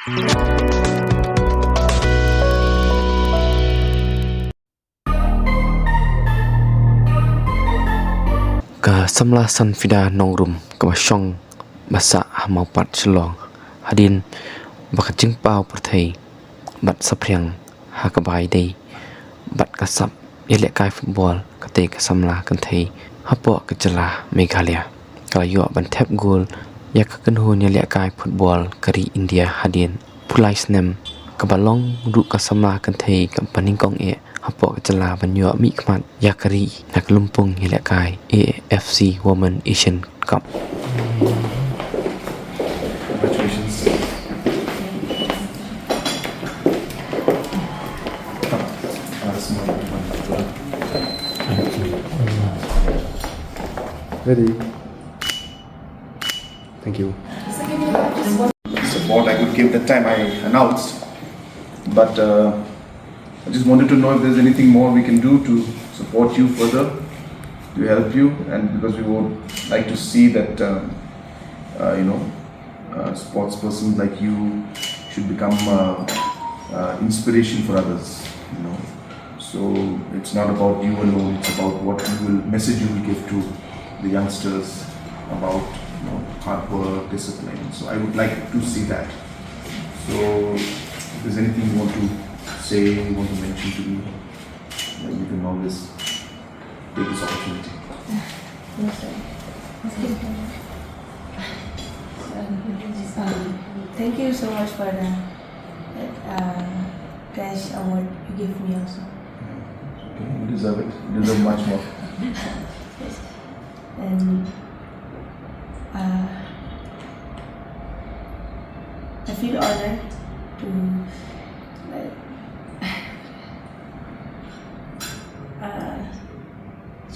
Ka samla Sanfida Nongrum ka syong basa hamaupat Shalong hadin baka jingpau perthei bat sapriang hakabai dei bat kasap yelekai football kate ka samla kan thei hapo ka Jylla Meghalaya kala yo ban thep gol yak kan hun yelekai football kari India hadin pulai snem ka balong ru ka samla kan thei ka paningkong e hapo ka Jylla ban yo mi kmat yakari nak lumpung yelekai AFC Women Asian Cup. Congratulations. Ready? Thank you. Support I could give that time I announced, but I just wanted to know if there's anything more we can do to support you further, to help you, and because we would like to see that sports persons like you should become inspiration for others. So it's not about you alone; it's about what message you will give to the youngsters about hard work, discipline. So I would like to see that. So if there's anything you want to say, you want to mention to me, then you can always take this opportunity. Thank you so much for the cash award you gave me also. Okay, you deserve it. You deserve much more. And I feel honored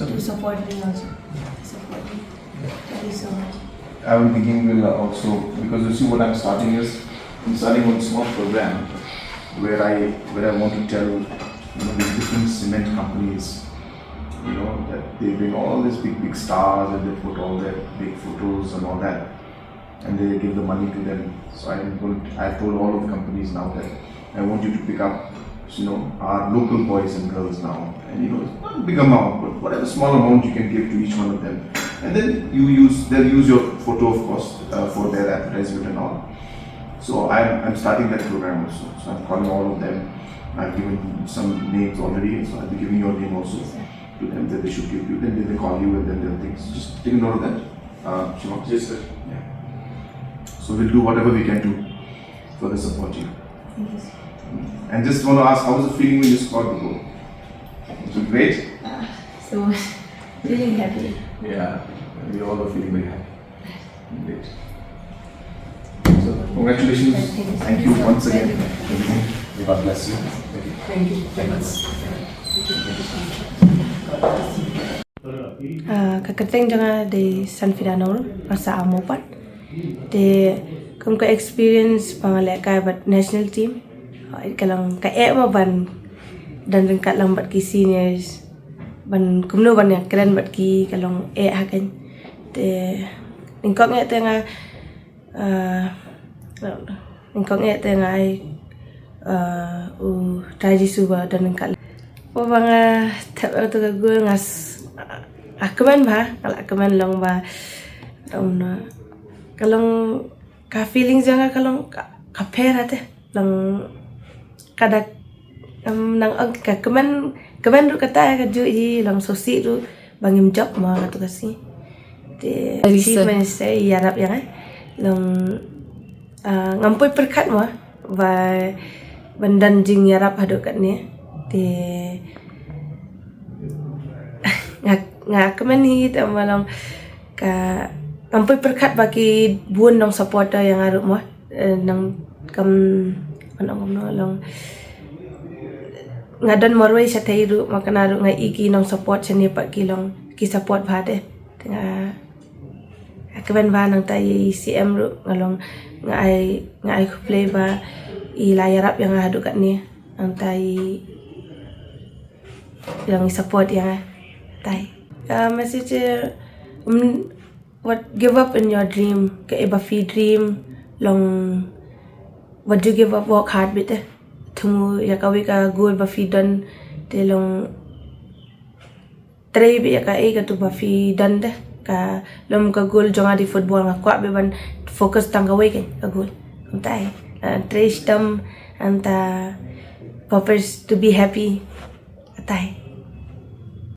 to support me also. Support me. Thank you so much. I will begin with also, because you see what I'm starting one small program where I want to tell the different cement companies that they bring all these big stars and they put all their big photos and all that, and they give the money to them. So I've told all of the companies now that I want you to pick up our local boys and girls now, and not a big amount, but whatever small amount you can give to each one of them, and then they'll use your photo, of course, for their advertisement and all. So I'm starting that program also. So I'm calling all of them. I've given some names already, so I'll be giving your name also to them that they should give you. Then they will call you and then they'll think. So just take note of that. Shiva? Yes, sir. Yeah. So we'll do whatever we can do for the support you. Yes. And just want to ask, how was the feeling when you scored the goal? Was it great? So feeling happy. Yeah, we all are feeling very happy. Great. So congratulations. Thank you once again. May God bless you. Thank you. Kakateng jangan di Sanfida Nongrum masa amopat di kumka experience pangalekai bat national team kalang ka ban dan kat lang bat ki seniors ban kumno ban yang keren bat ki kalong hakan de ningkok nge tengah ningkok nge tengah traji suba dan kat po banga tap tu gue ngas akaman ba kalau akaman long ba kalong ka feelings jangan kalong ka pera te lang kada nang ka kaman ru kata ka ju i lang sosi ru bangim job ma tu kasi te achievement say yarap yang lang ngampoy perkat ma ba bandan jing yarap hadu kat ni te nga kaman hi ta malang ka ngampoy perkat bagi buon nang supporter yang aru ma nang kam anong lang ngadan morway sa tayru makanaru nga iki nang support sa ni pa kilong ki support bhade nga akaban ba nang tay CM ru ngalong nga ay play ba ilayarap yang hadu kat ni ang tay yang support yang tay message what give up in your dream ka iba fi dream long what do you give up work hard bit thumu ya ka we ka goal ba fi dan te long tray bi ya ka e ka tu ba fi dan de ka lom ka goal jonga di football nga kwa be ban focus tanga we ka goal tai tray stem anta purpose to be happy tai